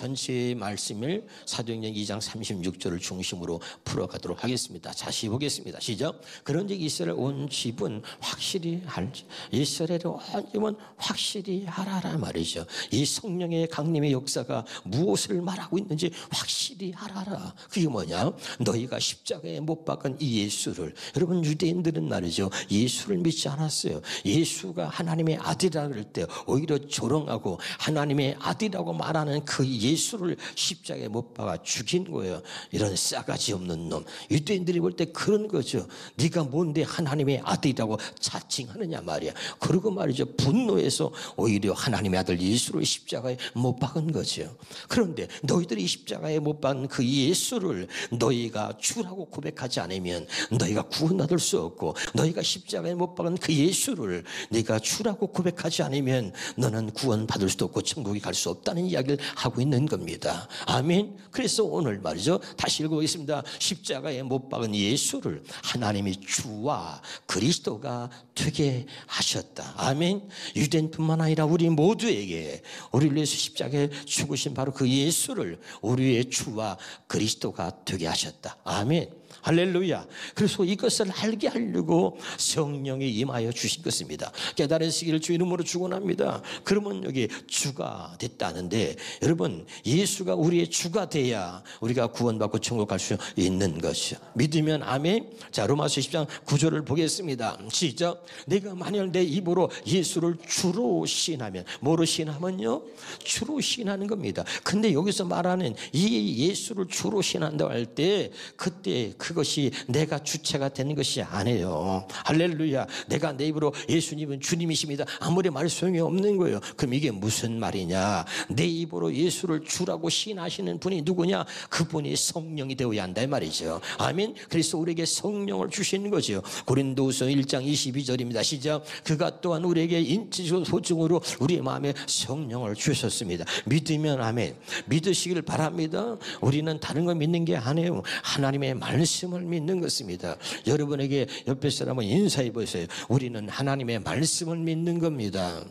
전체의 말씀을 사도행전 2장 36절을 중심으로 풀어가도록 하겠습니다. 다시 보겠습니다. 시작. 그런즉 이스라엘 온 집은 확실히 알지. 이스라엘 온 집은 확실히 알아라 말이죠. 이 성령의 강림의 역사가 무엇을 말하고 있는지 확실히 알아라. 그게 뭐냐? 너희가 십자가에 못 박은 이 예수를, 여러분 유대인들은 말이죠, 예수를 믿지 않았어요. 예수가 하나님의 아들이라 그럴 때 오히려 조롱하고 하나님의 아들이라고 말하는 그 예수를 십자가에 못 박아 죽인 거예요. 이런 싸가지 없는 놈. 유대인들이 볼 때 그런 거죠. 네가 뭔데 하나님의 아들이라고 자칭하느냐 말이야. 그리고 말이죠, 분노해서 오히려 하나님의 아들 예수를 십자가에 못 박은 거죠. 그런데 너희들이 십자가에 못 박은 그 예수를 너희가 주라고 고백하지 않으면 너희가 구원받을 수 없고, 너희가 십자가에 못 박은 그 예수를 네가 주라고 고백하지 않으면 너는 구원받을 수도 없고 천국에 갈 수 없다는 이야기를 하고 있는 겁니다. 아멘. 그래서 오늘 말이죠, 다시 읽어보겠습니다. 십자가에 못 박은 예수를 하나님이 주와 그리스도가 되게 하셨다. 아멘. 유대인뿐만 아니라 우리 모두에게 우리를 위해서 십자가에 죽으신 바로 그 예수를 우리의 주와 그리스도가 되게 하셨다. 아멘. 할렐루야. 그래서 이것을 알게 하려고 성령이 임하여 주신 것입니다. 깨달으시기를 주 이름으로 축원합니다. 그러면 여기 주가 됐다는데, 여러분 예수가 우리의 주가 돼야 우리가 구원받고 천국 갈 수 있는 것이요. 믿으면 아멘. 자, 로마서 10장 9절을 보겠습니다. 시작. 내가 만약 내 입으로 예수를 주로 시인하면, 뭐로 시인하면요? 주로 시인하는 겁니다. 근데 여기서 말하는 이 예수를 주로 시인한다고 할 때 그때 그것이 내가 주체가 되는 것이 아니에요. 할렐루야. 내가 내 입으로 예수님은 주님이십니다 아무리 말 소용이 없는 거예요. 그럼 이게 무슨 말이냐? 내 입으로 예수를 주라고 시인하시는 분이 누구냐? 그분이 성령이 되어야 한다 이 말이죠. 아멘. 그래서 우리에게 성령을 주시는 거죠. 고린도후서 1장 22절입니다. 시작. 그가 또한 우리에게 인치소 소증으로 우리의 마음에 성령을 주셨습니다. 믿으면 아멘. 믿으시길 바랍니다. 우리는 다른 거 믿는 게 아니에요. 하나님의 말씀을 믿는 것입니다. 여러분에게 옆에 사람은 인사해 보세요. 우리는 하나님의 말씀을 믿는 겁니다.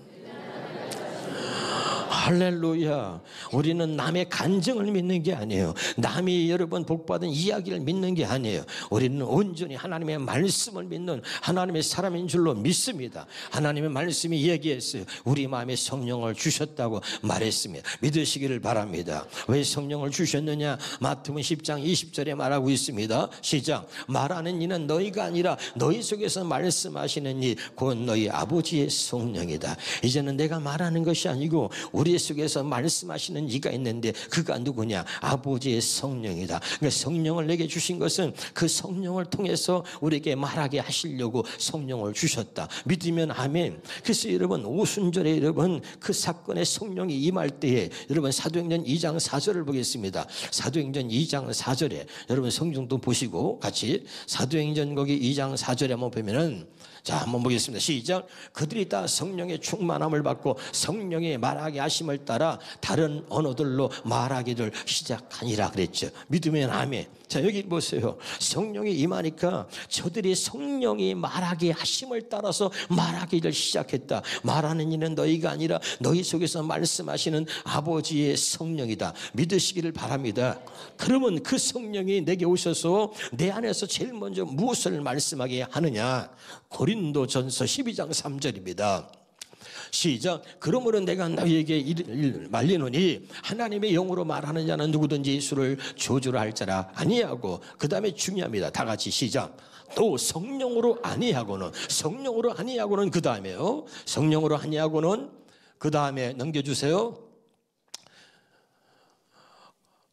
할렐루야. 우리는 남의 간증을 믿는 게 아니에요. 남이 여러분 복받은 이야기를 믿는 게 아니에요. 우리는 온전히 하나님의 말씀을 믿는 하나님의 사람인 줄로 믿습니다. 하나님의 말씀이 이야기했어요. 우리 마음에 성령을 주셨다고 말했습니다. 믿으시기를 바랍니다. 왜 성령을 주셨느냐? 마태복음 10장 20절에 말하고 있습니다. 시작. 말하는 이는 너희가 아니라 너희 속에서 말씀하시는 이 곧 너희 아버지의 성령이다. 이제는 내가 말하는 것이 아니고 우리 속에서 말씀하시는 이가 있는데 그가 누구냐? 아버지의 성령이다. 그러니까 성령을 내게 주신 것은 그 성령을 통해서 우리에게 말하게 하시려고 성령을 주셨다. 믿으면 아멘. 그래서 여러분 오순절에 여러분 그 사건에 성령이 임할 때에 여러분 사도행전 2장 4절을 보겠습니다. 사도행전 2장 4절에 여러분 성경도 보시고 같이 사도행전 거기 2장 4절에 한번 보면은, 자 한번 보겠습니다. 시작. 그들이 다 성령의 충만함을 받고 성령의 말하게 하심을 따라 다른 언어들로 말하기를 시작하니라 그랬죠. 믿으면 아멘. 자 여기 보세요. 성령이 임하니까 저들이 성령이 말하게 하심을 따라서 말하기를 시작했다. 말하는 이는 너희가 아니라 너희 속에서 말씀하시는 아버지의 성령이다. 믿으시기를 바랍니다. 그러면 그 성령이 내게 오셔서 내 안에서 제일 먼저 무엇을 말씀하게 하느냐? 고린도전서 12장 3절입니다. 시작. 그러므로 내가 너희에게 말리노니 하나님의 영으로 말하는 자는 누구든지 예수를 저주를 할 자라 아니하고, 그 다음에 중요합니다. 다 같이 시작. 또 성령으로 아니하고는, 성령으로 아니하고는 그 다음에요. 성령으로 아니하고는 그 다음에 넘겨주세요.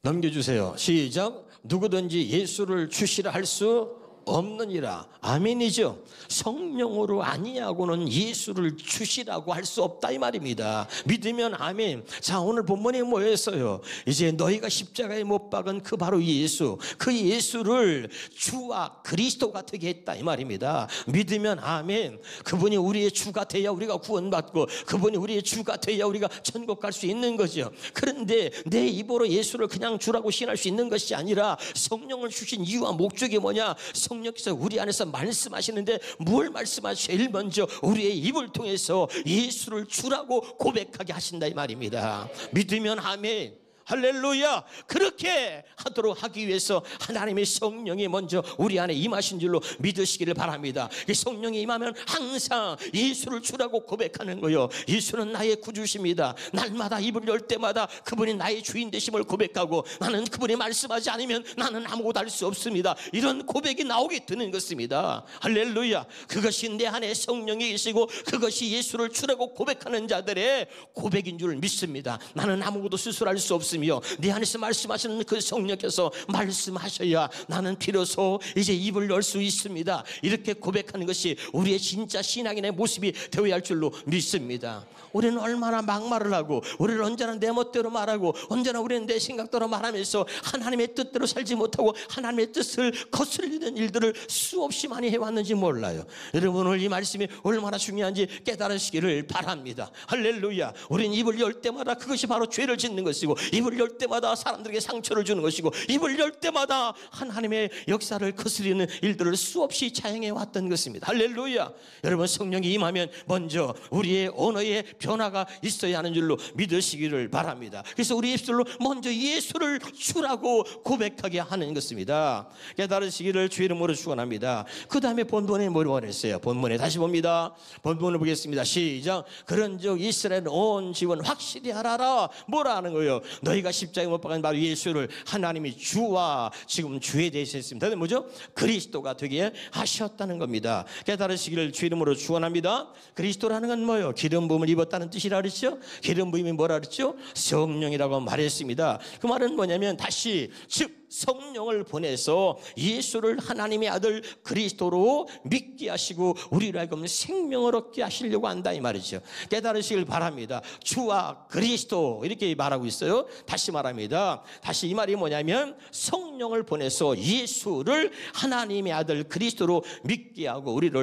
넘겨주세요. 시작. 누구든지 예수를 주시라 할 수 없느니라. 아멘이죠. 성령으로 아니하고는 예수를 주시라고 할 수 없다 이 말입니다. 믿으면 아멘. 자 오늘 본문에 뭐였어요? 이제 너희가 십자가에 못 박은 그 바로 예수, 그 예수를 주와 그리스도가 되게 했다 이 말입니다. 믿으면 아멘. 그분이 우리의 주가 돼야 우리가 구원받고 그분이 우리의 주가 돼야 우리가 천국 갈 수 있는 거죠. 그런데 내 입으로 예수를 그냥 주라고 시인할 수 있는 것이 아니라 성령을 주신 이유와 목적이 뭐냐? 성령께서 우리 안에서 말씀하시는데 뭘 말씀하시죠? 제일 먼저 우리의 입을 통해서 예수를 주라고 고백하게 하신다 이 말입니다. 믿으면 아멘. 할렐루야. 그렇게 하도록 하기 위해서 하나님의 성령이 먼저 우리 안에 임하신 줄로 믿으시기를 바랍니다. 성령이 임하면 항상 예수를 주라고 고백하는 거예요. 예수는 나의 구주십니다. 날마다 입을 열 때마다 그분이 나의 주인 되심을 고백하고, 나는 그분이 말씀하지 않으면 나는 아무것도 할 수 없습니다. 이런 고백이 나오게 되는 것입니다. 할렐루야. 그것이 내 안에 성령이 계시고 그것이 예수를 주라고 고백하는 자들의 고백인 줄 믿습니다. 나는 아무것도 스스로 할 수 없으며 내 안에서 말씀하시는 그 성령께서 말씀하셔야 나는 비로소 이제 입을 열 수 있습니다. 이렇게 고백하는 것이 우리의 진짜 신앙인의 모습이 되어야 할 줄로 믿습니다. 우리는 얼마나 막말을 하고, 우리는 언제나 내 멋대로 말하고, 언제나 우리는 내 생각대로 말하면서 하나님의 뜻대로 살지 못하고 하나님의 뜻을 거스르는 일들을 수없이 많이 해왔는지 몰라요. 여러분, 오늘 이 말씀이 얼마나 중요한지 깨달으시기를 바랍니다. 할렐루야. 우리는 입을 열 때마다 그것이 바로 죄를 짓는 것이고, 입을 열 때마다 사람들에게 상처를 주는 것이고, 입을 열 때마다 하나님의 역사를 거스르는 일들을 수없이 자행해 왔던 것입니다. 할렐루야. 여러분, 성령이 임하면 먼저 우리의 언어에 변화가 있어야 하는 줄로 믿으시기를 바랍니다. 그래서 우리 입술로 먼저 예수를 주라고 고백하게 하는 것입니다. 깨달으시기를 주 이름으로 축원합니다. 그 다음에 본문에 뭐라고 했어요? 본문에 다시 봅니다. 본문을 보겠습니다. 시작. 그런즉 이스라엘 온 집은 확실히 알아라. 뭐라 하는 거예요? 너희가 십자가에 못 박은 바로 예수를 하나님이 주와 지금 주에 대신했습니다. 뭐죠? 그리스도가 되게 하셨다는 겁니다. 깨달으시기를 주 이름으로 축원합니다. 그리스도라는 건 뭐예요? 기름 부음을 입었다는 뜻이라 그랬죠? 기름 부음이 뭐라 그랬죠? 성령이라고 말했습니다. 그 말은 뭐냐면 다시, 즉 성령을 보내서 예수를 하나님의 아들 그리스도로 믿게 하시고 우리를 하여금 생명을 얻게 하시려고 한다, 이 말이죠. 깨달으시길 바랍니다. 주와 그리스도 이렇게 말하고 있어요. 다시 말합니다. 다시 이 말이 뭐냐면 성령을 보내서 예수를 하나님의 아들 그리스도로 믿게 하고 우리를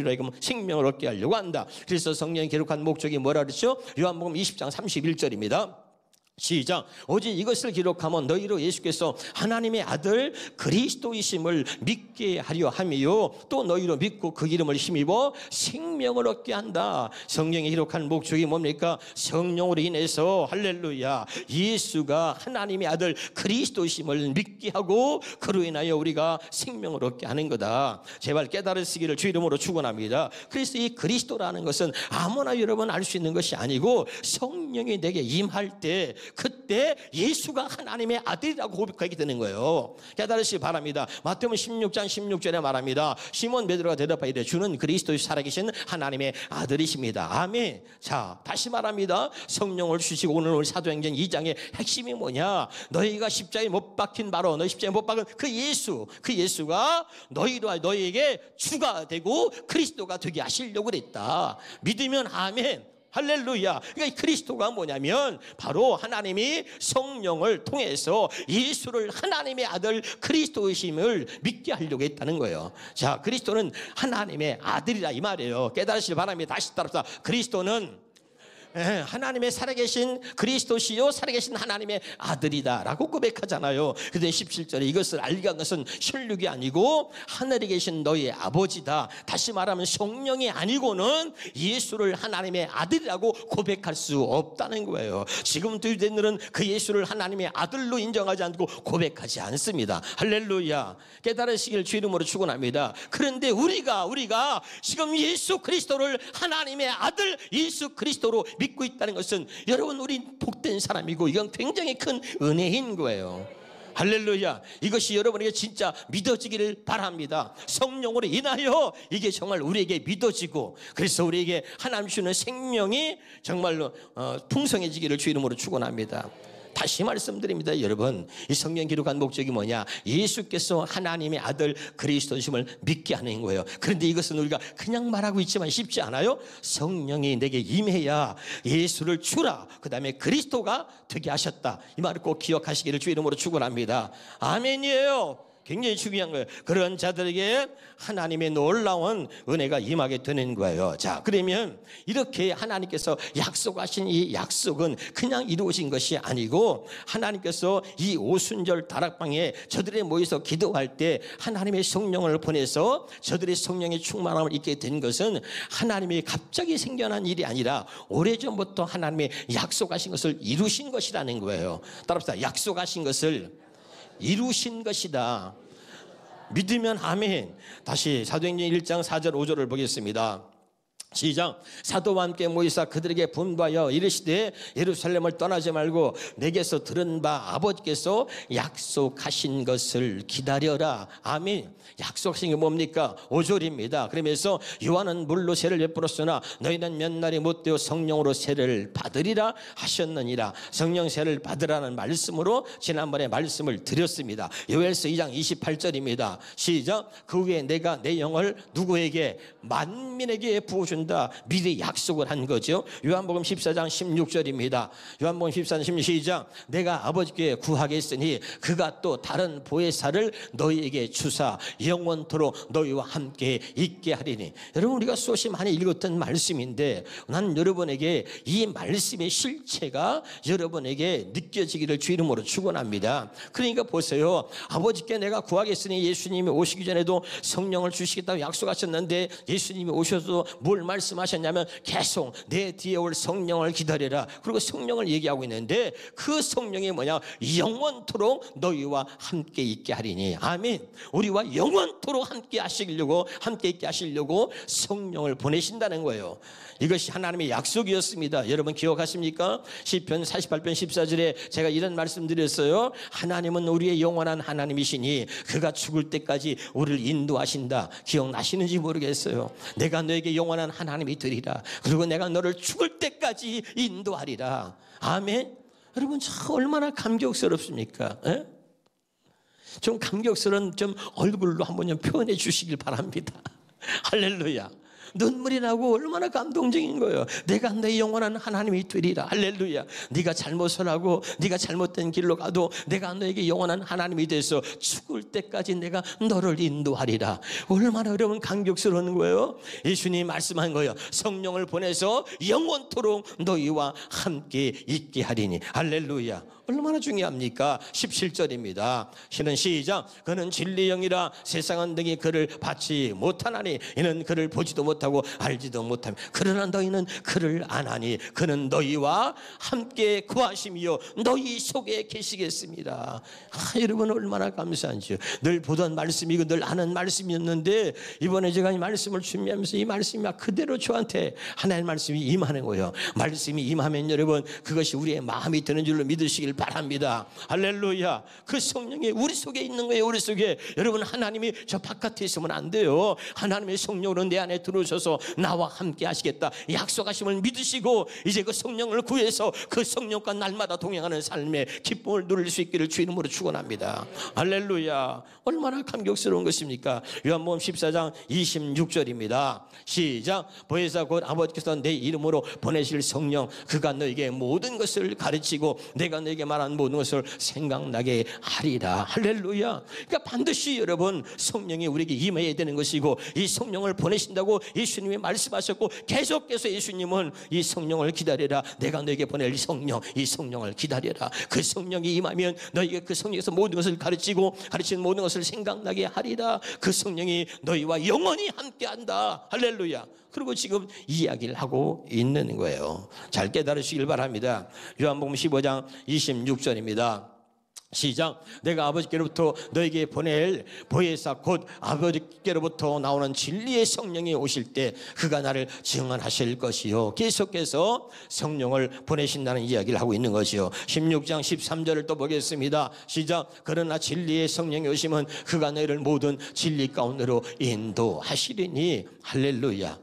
하여금 생명을 얻게 하려고 한다. 그래서 성령이 기록한 목적이 뭐라 그랬죠? 요한복음 20장 31절입니다. 시작. 오직 이것을 기록하면 너희로 예수께서 하나님의 아들 그리스도이심을 믿게 하려 함이요 또 너희로 믿고 그 이름을 힘입어 생명을 얻게 한다. 성령이 기록한 목적이 뭡니까? 성령으로 인해서 할렐루야 예수가 하나님의 아들 그리스도이심을 믿게 하고 그로 인하여 우리가 생명을 얻게 하는 거다. 제발 깨달으시기를 주 이름으로 축원합니다. 그래서 이 그리스도라는 것은 아무나 여러분 알 수 있는 것이 아니고 성령이 내게 임할 때 그때 예수가 하나님의 아들이라고 고백하게 되는 거예요. 깨달으시기 바랍니다. 마태복음 16장 16절에 말합니다. 시몬 베드로가 대답하기를 주는 그리스도의 살아계신 하나님의 아들이십니다. 아멘. 자, 다시 말합니다. 성령을 주시고 오늘 우리 사도행전 2장의 핵심이 뭐냐? 너희가 십자가에 못 박힌 바로 너희 십자가에 못 박은 그 예수가 너희에게 주가 되고 그리스도가 되게 하시려고 그랬다. 믿으면 아멘. 할렐루야. 그러니까 그리스도가 뭐냐면 바로 하나님이 성령을 통해서 예수를 하나님의 아들 그리스도이심을 믿게 하려고 했다는 거예요. 자, 그리스도는 하나님의 아들이라 이 말이에요. 깨달으시기 바랍니다. 다시 따라서 그리스도는 하나님의 살아계신 그리스도시요 살아계신 하나님의 아들이다 라고 고백하잖아요. 그런데 17절에 이것을 알게 한 것은 혈육이 아니고 하늘에 계신 너희의 아버지다. 다시 말하면 성령이 아니고는 예수를 하나님의 아들이라고 고백할 수 없다는 거예요. 지금도 유대인들은 그 예수를 하나님의 아들로 인정하지 않고 고백하지 않습니다. 할렐루야. 깨달으시길 주 이름으로 축원합니다. 그런데 우리가 지금 예수 그리스도를 하나님의 아들 예수 그리스도로 믿고 있다는 것은 여러분 우리 복된 사람이고 이건 굉장히 큰 은혜인 거예요. 할렐루야. 이것이 여러분에게 진짜 믿어지기를 바랍니다. 성령으로 인하여 이게 정말 우리에게 믿어지고 그래서 우리에게 하나님 주는 생명이 정말로 풍성해지기를 주 이름으로 축원합니다. 다시 말씀드립니다. 여러분 이 성령 기록한 목적이 뭐냐? 예수께서 하나님의 아들 그리스도심을 믿게 하는 거예요. 그런데 이것은 우리가 그냥 말하고 있지만 쉽지 않아요. 성령이 내게 임해야 예수를 주라 그 다음에 그리스도가 되게 하셨다. 이 말을 꼭 기억하시기를 주 이름으로 축원합니다. 아멘이에요. 굉장히 중요한 거예요. 그런 자들에게 하나님의 놀라운 은혜가 임하게 되는 거예요. 자, 그러면 이렇게 하나님께서 약속하신 이 약속은 그냥 이루어진 것이 아니고 하나님께서 이 오순절 다락방에 저들이 모여서 기도할 때 하나님의 성령을 보내서 저들의 성령의 충만함을 입게 된 것은 하나님이 갑자기 생겨난 일이 아니라 오래전부터 하나님의 약속하신 것을 이루신 것이라는 거예요. 따라합시다. 약속하신 것을 이루신 것이다. 믿으면 아멘. 다시 사도행전 1장 4절 5절을 보겠습니다. 시작. 사도와 함께 모이사 그들에게 분부하여 이르시되 예루살렘을 떠나지 말고 내게서 들은 바 아버지께서 약속하신 것을 기다려라. 아멘. 약속하신 게 뭡니까? 5절입니다. 그러면서 요한은 물로 세를 베풀었으나 너희는 몇 날이 못되어 성령으로 세를 받으리라 하셨느니라. 성령 세를 받으라는 말씀으로 지난번에 말씀을 드렸습니다. 요엘서 2장 28절입니다. 시작. 그 후에 내가 내 영을 누구에게? 만민에게 부어준다. 미리 약속을 한 거죠. 요한복음 14장 16절입니다. 요한복음 14장 16절 시작. 내가 아버지께 구하겠으니 그가 또 다른 보혜사를 너희에게 주사 영원토록 너희와 함께 있게 하리니. 여러분, 우리가 수없이 많이 읽었던 말씀인데 난 여러분에게 이 말씀의 실체가 여러분에게 느껴지기를 주 이름으로 축원합니다. 그러니까 보세요. 아버지께 내가 구하겠으니 예수님이 오시기 전에도 성령을 주시겠다고 약속하셨는데 예수님이 오셔서 뭘 말씀하셨냐면 계속 내 뒤에 올 성령을 기다려라. 그리고 성령을 얘기하고 있는데 그 성령이 뭐냐? 영원토록 너희와 함께 있게 하리니. 아멘. 우리와 영원토록 함께 하시려고, 함께 있게 하시려고 성령을 보내신다는 거예요. 이것이 하나님의 약속이었습니다. 여러분 기억하십니까? 시편 48편 14절에 제가 이런 말씀 드렸어요. 하나님은 우리의 영원한 하나님이시니 그가 죽을 때까지 우리를 인도하신다. 기억나시는지 모르겠어요. 내가 너에게 영원한 하나님이 되리라. 그리고 내가 너를 죽을 때까지 인도하리라. 아멘. 여러분 참 얼마나 감격스럽습니까? 에? 좀 감격스러운 좀 얼굴로 한번 좀 표현해 주시길 바랍니다. 할렐루야. 눈물이 나고 얼마나 감동적인 거예요. 내가 내 영원한 하나님이 되리라. 할렐루야. 네가 잘못을 하고 네가 잘못된 길로 가도 내가 너에게 영원한 하나님이 돼서 죽을 때까지 내가 너를 인도하리라. 얼마나 여러분 감격스러운 거예요. 예수님이 말씀한 거예요. 성령을 보내서 영원토록 너희와 함께 있게 하리니. 할렐루야. 얼마나 중요합니까? 17절입니다. 시는 시작. 그는 진리 영이라 세상은 능히 그를 받지 못하나니 이는 그를 보지도 못하고 알지도 못하며 그러나 너희는 그를 아나니 그는 너희와 함께 거하심이요 너희 속에 계시겠습니다. 여러분 얼마나 감사한지요. 늘 보던 말씀이고 늘 아는 말씀이었는데 이번에 제가 이 말씀을 준비하면서 이 말씀이 막 그대로 저한테 하나님의 말씀이 임하는 거예요. 말씀이 임하면 여러분 그것이 우리의 마음이 드는 줄로 믿으시길 바랍니다. 할렐루야. 그 성령이 우리 속에 있는 거예요. 우리 속에. 여러분 하나님이 저 바깥에 있으면 안 돼요. 하나님의 성령으로 내 안에 들어오셔서 나와 함께 하시겠다 약속하심을 믿으시고 이제 그 성령을 구해서 그 성령과 날마다 동행하는 삶의 기쁨을 누릴 수 있기를 주 이름으로 축원합니다. 할렐루야. 얼마나 감격스러운 것입니까? 요한복음 14장 26절입니다. 시작. 보혜사 곧 아버지께서 내 이름으로 보내실 성령 그가 너에게 모든 것을 가르치고 내가 너에게 말한 모든 것을 생각나게 하리라. 할렐루야. 그러니까 반드시 여러분 성령이 우리에게 임해야 되는 것이고 이 성령을 보내신다고 예수님이 말씀하셨고 계속해서 예수님은 이 성령을 기다려라. 내가 너에게 보낼 성령 이 성령을 기다려라. 그 성령이 임하면 너에게 그 성령에서 모든 것을 가르치고 가르치는 모든 것을 생각나게 하리라. 그 성령이 너희와 영원히 함께한다. 할렐루야. 그리고 지금 이야기를 하고 있는 거예요. 잘 깨달으시길 바랍니다. 요한복음 15장 26절입니다. 시작. 내가 아버지께로부터 너에게 보낼 보혜사 곧 아버지께로부터 나오는 진리의 성령이 오실 때 그가 나를 증언하실 것이요. 계속해서 성령을 보내신다는 이야기를 하고 있는 것이요. 16장 13절을 또 보겠습니다. 시작. 그러나 진리의 성령이 오시면 그가 너희를 모든 진리 가운데로 인도하시리니. 할렐루야.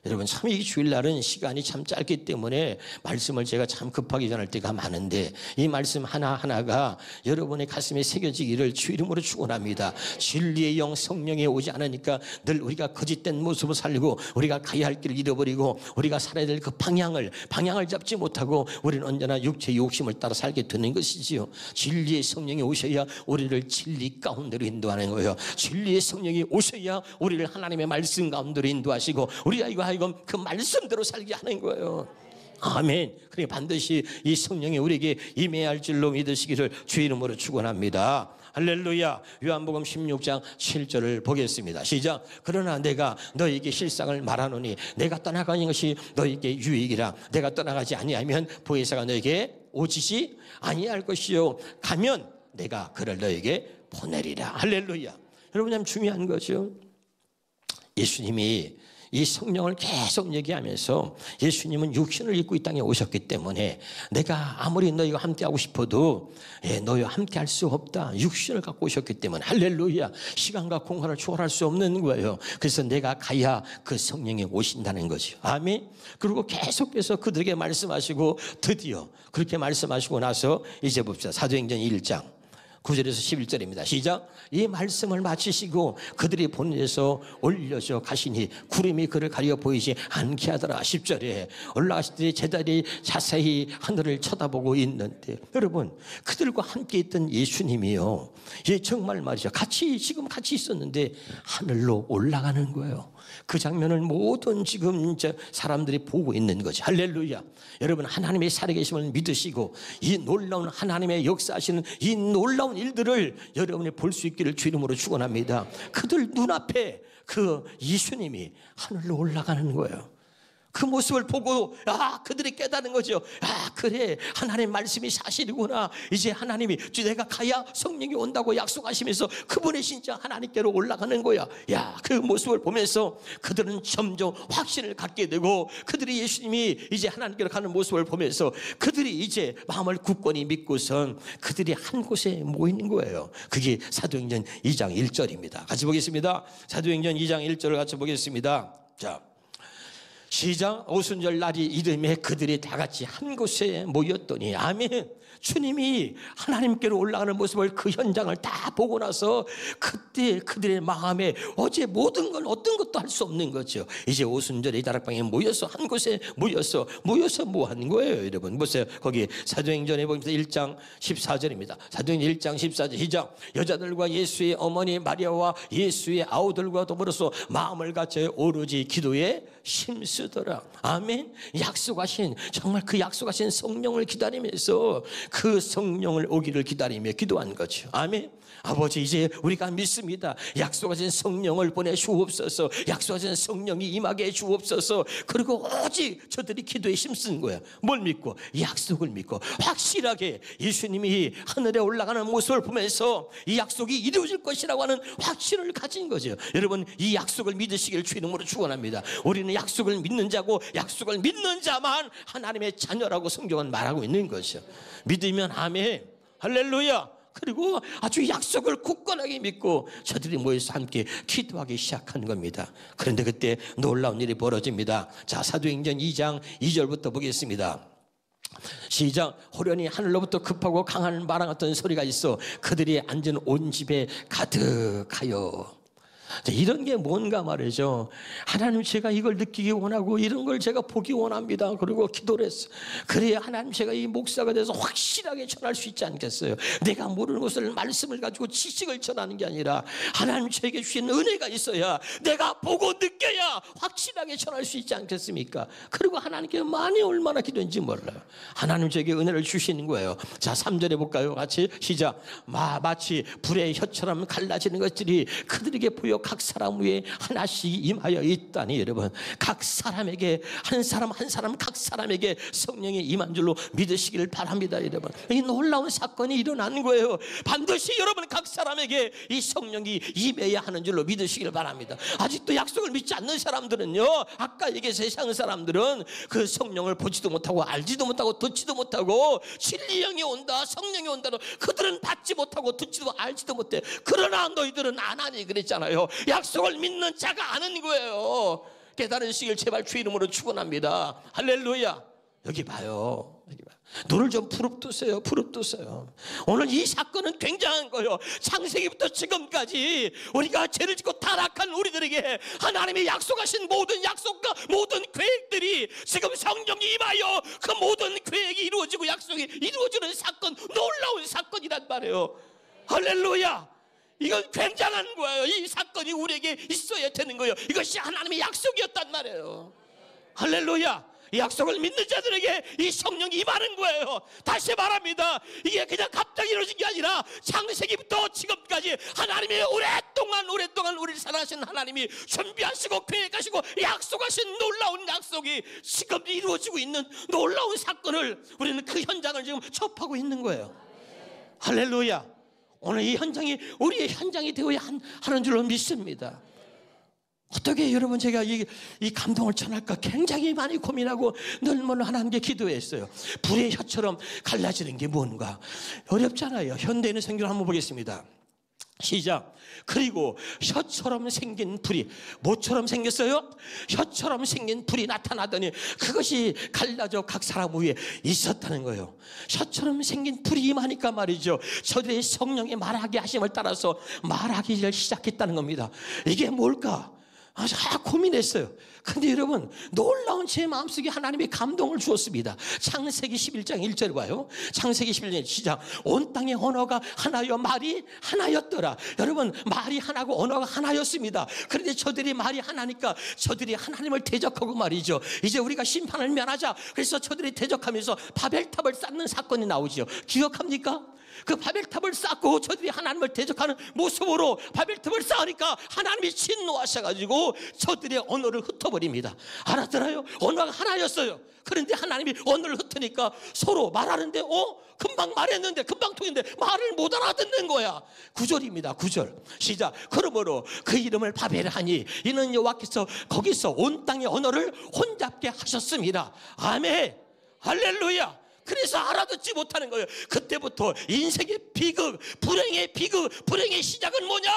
여러분 참 이 주일날은 시간이 참 짧기 때문에 말씀을 제가 참 급하게 전할 때가 많은데 이 말씀 하나하나가 여러분의 가슴에 새겨지기를 주 이름으로 축원합니다. 진리의 영 성령이 오지 않으니까 늘 우리가 거짓된 모습을 살리고 우리가 가야 할 길을 잃어버리고 우리가 살아야 될 그 방향을 잡지 못하고 우리는 언제나 육체의 욕심을 따라 살게 되는 것이지요. 진리의 성령이 오셔야 우리를 진리 가운데로 인도하는 거예요. 진리의 성령이 오셔야 우리를 하나님의 말씀 가운데로 인도하시고 우리가 이거 하여금 그 말씀대로 살게 하는 거예요. 아멘. 그러니 반드시 이 성령이 우리에게 임해야 할 줄로 믿으시기를 주 이름으로 축원합니다. 할렐루야. 요한복음 16장 7절을 보겠습니다. 시작. 그러나 내가 너에게 실상을 말하노니 내가 떠나가는 것이 너에게 유익이라. 내가 떠나가지 아니하면 보혜사가 너에게 오지시 아니할 것이요 가면 내가 그를 너에게 보내리라. 할렐루야. 여러분 참 중요한 거죠. 예수님이 이 성령을 계속 얘기하면서 예수님은 육신을 입고 이 땅에 오셨기 때문에 내가 아무리 너희와 함께하고 싶어도 너희와 함께할 수 없다. 육신을 갖고 오셨기 때문에 할렐루야. 시간과 공간을 초월할 수 없는 거예요. 그래서 내가 가야 그 성령이 오신다는 거죠. 아멘. 그리고 계속해서 그들에게 말씀하시고 드디어 그렇게 말씀하시고 나서 이제 봅시다. 사도행전 1장 9절에서 11절입니다. 시작. 이 말씀을 마치시고 그들이 보내서 올려져 가시니 구름이 그를 가려 보이지 않게 하더라. 10절에 올라가실 때 제자들이 자세히 하늘을 쳐다보고 있는데 여러분 그들과 함께 있던 예수님이요. 정말 말이죠. 지금 같이 있었는데 하늘로 올라가는 거예요. 그 장면을 모든 지금 사람들이 보고 있는 거죠. 할렐루야. 여러분 하나님의 살아계심을 믿으시고 이 놀라운 하나님의 역사하시는 이 놀라운 일들을 여러분이 볼 수 있기를 주 이름으로 축원합니다. 그들 눈앞에 그 예수님이 하늘로 올라가는 거예요. 그 모습을 보고 그들이 깨닫는 거죠. 그래 하나님의 말씀이 사실이구나. 이제 하나님이 내가 가야 성령이 온다고 약속하시면서 그분이 진짜 하나님께로 올라가는 거야. 그 모습을 보면서 그들은 점점 확신을 갖게 되고 그들이 예수님이 이제 하나님께로 가는 모습을 보면서 그들이 이제 마음을 굳건히 믿고선 그들이 한 곳에 모이는 거예요. 그게 사도행전 2장 1절입니다. 같이 보겠습니다. 사도행전 2장 1절을 같이 보겠습니다. 자, 시작. 오순절 날이 이름에 그들이 다 같이 한 곳에 모였더니 아멘. 주님이 하나님께로 올라가는 모습을 그 현장을 다 보고 나서 그때 그들의 마음에 어제 모든 건 어떤 것도 할 수 없는 거죠. 이제 오순절에 다락방에 모여서 한 곳에 모여서 뭐 하는 거예요. 여러분 보세요. 거기 사도행전에 보면 1장 14절입니다. 사도행전 1장 14절 시작. 여자들과 예수의 어머니 마리아와 예수의 아우들과 더불어서 마음을 같이 오로지 기도에 힘쓰더라. 아멘. 약속하신 정말 그 약속하신 성령을 기다리면서 그 성령을 오기를 기다리며 기도한 거죠. 아멘. 아버지 이제 우리가 믿습니다. 약속하신 성령을 보내주옵소서. 약속하신 성령이 임하게 해주옵소서. 그리고 오직 저들이 기도에 힘쓴 거야. 뭘 믿고? 약속을 믿고 확실하게 예수님이 하늘에 올라가는 모습을 보면서 이 약속이 이루어질 것이라고 하는 확신을 가진 거죠. 여러분 이 약속을 믿으시길 주 이름으로 축원합니다. 우리는 약속을 믿는 자고 약속을 믿는 자만 하나님의 자녀라고 성경은 말하고 있는 것이죠. 믿으면 아멘. 할렐루야. 그리고 아주 약속을 굳건하게 믿고 저들이 모여서 함께 기도하기 시작한 겁니다. 그런데 그때 놀라운 일이 벌어집니다. 자, 사도행전 2장 2절부터 보겠습니다. 시작. 호련히 하늘로부터 급하고 강한 바람 같은 소리가 있어 그들이 앉은 온 집에 가득하여. 이런 게 뭔가 말이죠. 하나님 제가 이걸 느끼기 원하고 이런 걸 제가 보기 원합니다. 그리고 기도를 했어요. 그래야 하나님 제가 이 목사가 돼서 확실하게 전할 수 있지 않겠어요. 내가 모르는 것을 말씀을 가지고 지식을 전하는 게 아니라 하나님 저에게 주신 은혜가 있어야 내가 보고 느껴야 확실하게 전할 수 있지 않겠습니까? 그리고 하나님께 많이 얼마나 기도했는지 몰라요. 하나님 저에게 은혜를 주시는 거예요. 자 3절에 볼까요? 같이 시작. 마치 불의 혀처럼 갈라지는 것들이 그들에게 보여 각 사람 위에 하나씩 임하여 있다니. 여러분 각 사람에게 한 사람 각 사람에게 성령이 임한 줄로 믿으시기를 바랍니다. 여러분 이 놀라운 사건이 일어나는 거예요. 반드시 여러분 각 사람에게 이 성령이 임해야 하는 줄로 믿으시기를 바랍니다. 아직도 약속을 믿지 않는 사람들은요, 아까 얘기한 세상 사람들은 그 성령을 보지도 못하고 알지도 못하고 듣지도 못하고 진리 영이 온다 성령이 온다도 그들은 받지 못하고 듣지도 알지도 못해. 그러나 너희들은 안 하니 그랬잖아요. 약속을 믿는 자가 아는 거예요. 깨달으시길 제발 주 이름으로 축원합니다. 할렐루야. 여기 봐요. 눈을 좀 부릅뜨세요. 부릅뜨세요. 오늘 이 사건은 굉장한 거예요. 창세기부터 지금까지 우리가 죄를 짓고 타락한 우리들에게 하나님이 약속하신 모든 약속과 모든 계획들이 지금 성령이 임하여 그 모든 계획이 이루어지고 약속이 이루어지는 사건, 놀라운 사건이란 말이에요. 할렐루야. 이건 굉장한 거예요. 이 사건이 우리에게 있어야 되는 거예요. 이것이 하나님의 약속이었단 말이에요. 할렐루야. 이 약속을 믿는 자들에게 이 성령이 임하는 거예요. 다시 말합니다. 이게 그냥 갑자기 이루어진 게 아니라 창세기부터 지금까지 하나님이 오랫동안 우리를 사랑하신 하나님이 준비하시고 계획하시고 약속하신 놀라운 약속이 지금 이루어지고 있는 놀라운 사건을 우리는 그 현장을 지금 접하고 있는 거예요. 할렐루야. 오늘 이 현장이 우리의 현장이 되어야 하는 줄로 믿습니다. 어떻게 여러분 제가 이 감동을 전할까 굉장히 많이 고민하고 늘 하나님께 기도했어요. 불의 혀처럼 갈라지는 게 뭔가 어렵잖아요. 현대인의 성경을 한번 보겠습니다. 시작. 그리고 혀처럼 생긴 불이 뭐처럼 생겼어요? 혀처럼 생긴 불이 나타나더니 그것이 갈라져 각 사람 위에 있었다는 거예요. 혀처럼 생긴 불이 임하니까 말이죠, 저들의 성령의 말하게 하심을 따라서 말하기를 시작했다는 겁니다. 이게 뭘까? 고민했어요. 근데 여러분, 놀라운 제 마음속에 하나님의 감동을 주었습니다. 창세기 11장 1절 봐요. 창세기 11장 시작. 온 땅의 언어가 하나여 말이 하나였더라. 여러분, 말이 하나고 언어가 하나였습니다. 그런데 저들이 말이 하나니까 저들이 하나님을 대적하고 말이죠, 이제 우리가 심판을 면하자. 그래서 저들이 대적하면서 바벨탑을 쌓는 사건이 나오죠. 기억합니까? 그 바벨탑을 쌓고 저들이 하나님을 대적하는 모습으로 바벨탑을 쌓으니까 하나님이 진노하셔가지고 저들의 언어를 흩어버립니다. 알았잖아요. 언어가 하나였어요. 그런데 하나님이 언어를 흩으니까 서로 말하는데 금방 말했는데 금방 통했는데 말을 못 알아듣는 거야. 9절입니다. 9절 시작. 그러므로 그 이름을 바벨하니 이는 여호와께서 거기서 온 땅의 언어를 혼잡게 하셨습니다. 아멘. 할렐루야. 그래서 알아듣지 못하는 거예요. 그때부터 인생의 비극, 불행의 비극, 불행의 시작은 뭐냐?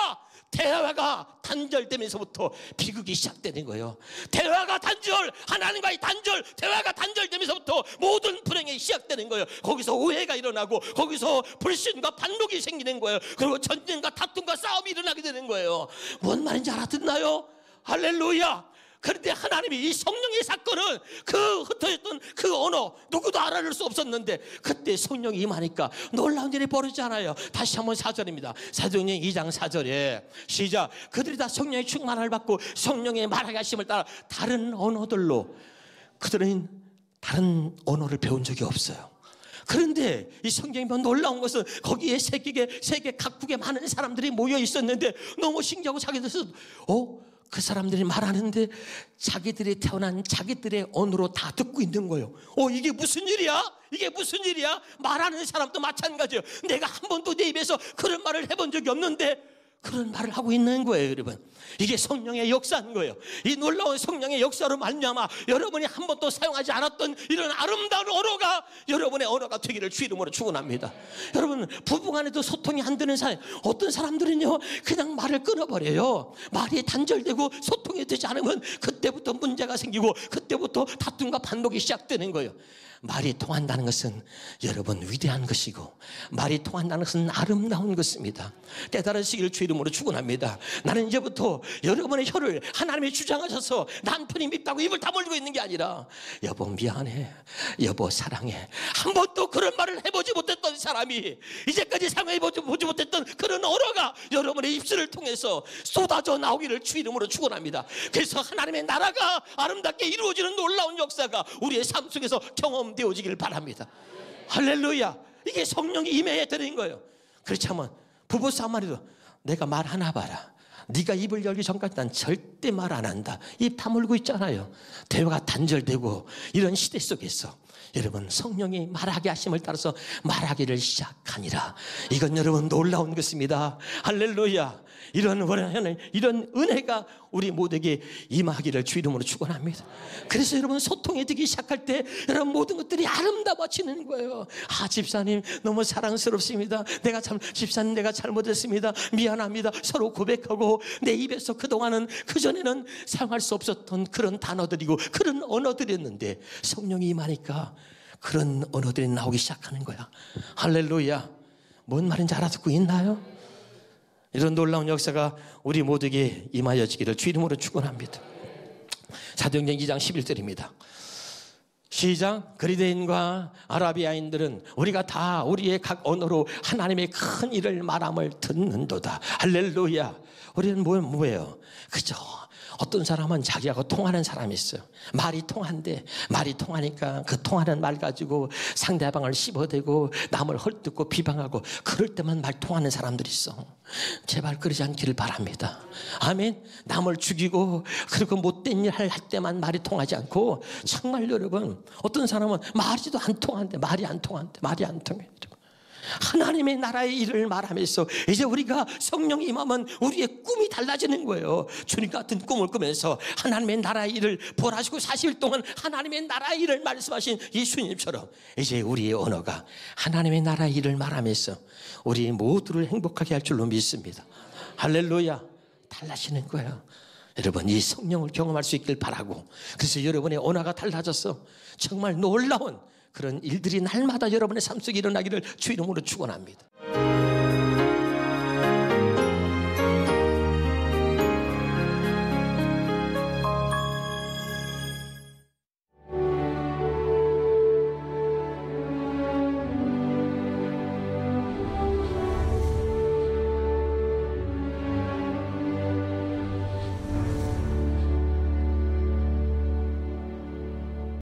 대화가 단절되면서부터 비극이 시작되는 거예요. 대화가 단절, 하나님과의 단절, 대화가 단절되면서부터 모든 불행이 시작되는 거예요. 거기서 오해가 일어나고 거기서 불신과 반목이 생기는 거예요. 그리고 전쟁과 다툼과 싸움이 일어나게 되는 거예요. 뭔 말인지 알아듣나요? 할렐루야. 그런데 하나님이 이 성령의 사건은 그 흩어졌던 그 언어 누구도 알아낼 수 없었는데 그때 성령이 임하니까 놀라운 일이 벌어지잖아요. 다시 한번 4절입니다. 사도행전 2장 4절에 시작. 그들이 다 성령의 충만을 받고 성령의 말하게 하심을 따라 다른 언어들로, 그들은 다른 언어를 배운 적이 없어요. 그런데 이 성경이 놀라운 것은 거기에 세계 각국에 많은 사람들이 모여 있었는데 너무 신기하고 자기들은 그 사람들이 말하는데 자기들이 태어난 자기들의 언어로 다 듣고 있는 거예요. 이게 무슨 일이야? 이게 무슨 일이야? 말하는 사람도 마찬가지예요. 내가 한 번도 내 입에서 그런 말을 해본 적이 없는데 그런 말을 하고 있는 거예요. 여러분, 이게 성령의 역사인 거예요. 이 놀라운 성령의 역사로 말미암아 여러분이 한 번도 사용하지 않았던 이런 아름다운 언어가 여러분의 언어가 되기를 주 이름으로 축원합니다. 여러분, 부부간에도 소통이 안 되는 사이, 어떤 사람들은요 그냥 말을 끊어버려요. 말이 단절되고 소통이 되지 않으면 그때부터 문제가 생기고 그때부터 다툼과 반목이 시작되는 거예요. 말이 통한다는 것은 여러분 위대한 것이고 말이 통한다는 것은 아름다운 것입니다. 깨달으시기를 주 이름으로 축원합니다. 나는 이제부터 여러분의 혀를 하나님이 주장하셔서 남편이 밉다고 입을 다물고 있는 게 아니라 여보 미안해, 여보 사랑해, 한 번도 그런 말을 해보지 못했던 사람이 이제까지 사용해보지 못했던 그런 언어가 여러분의 입술을 통해서 쏟아져 나오기를 주 이름으로 축원합니다. 그래서 하나님의 나라가 아름답게 이루어지는 놀라운 역사가 우리의 삶 속에서 경험되어지길 바랍니다. 할렐루야. 이게 성령이 임해야 되는 거예요. 그렇지 않으면 부부싸움만 해도 내가 말하나 봐라, 네가 입을 열기 전까지 난 절대 말 안 한다, 입 다물고 있잖아요. 대화가 단절되고 이런 시대 속에서 여러분 성령이 말하게 하심을 따라서 말하기를 시작하니라. 이건 여러분 놀라운 것입니다. 할렐루야. 이런 은혜가 우리 모두에게 임하기를 주 이름으로 축원합니다. 그래서 여러분 소통이 되기 시작할 때 여러분 모든 것들이 아름다워지는 거예요. 집사님 너무 사랑스럽습니다. 집사님 내가 잘못했습니다. 미안합니다. 서로 고백하고 내 입에서 그동안은 그전에는 사용할 수 없었던 그런 단어들이고 그런 언어들이었는데 성령이 임하니까 그런 언어들이 나오기 시작하는 거야. 할렐루야. 뭔 말인지 알아듣고 있나요? 이런 놀라운 역사가 우리 모두에게 임하여지기를 주 이름으로 축원합니다. 사도행전 2장 11절입니다. 시작. 그리스도인과 아라비아인들은 우리가 다 우리의 각 언어로 하나님의 큰 일을 말함을 듣는도다. 할렐루야. 우리는 뭐예요? 그죠? 어떤 사람은 자기하고 통하는 사람이 있어요. 말이 통한데 말이 통하니까 그 통하는 말 가지고 상대방을 씹어대고 남을 헐뜯고 비방하고 그럴 때만 말 통하는 사람들이 있어. 제발 그러지 않기를 바랍니다. 아멘. 남을 죽이고 그리고 못된 일 할 때만 말이 통하지 않고 정말 여러분 어떤 사람은 말이도 안 통한데 말이 안 통해. 하나님의 나라의 일을 말하면서 이제 우리가 성령이 임하면 우리의 꿈이 달라지는 거예요. 주님 같은 꿈을 꾸면서 하나님의 나라의 일을 벌하시고 40일 동안 하나님의 나라의 일을 말씀하신 예수님처럼 이제 우리의 언어가 하나님의 나라의 일을 말하면서 우리 모두를 행복하게 할 줄로 믿습니다. 할렐루야. 달라지는 거예요. 여러분 이 성령을 경험할 수 있길 바라고 그래서 여러분의 언어가 달라져서 정말 놀라운 그런 일들이 날마다 여러분의 삶 속에 일어나기를 주 이름으로 축원합니다.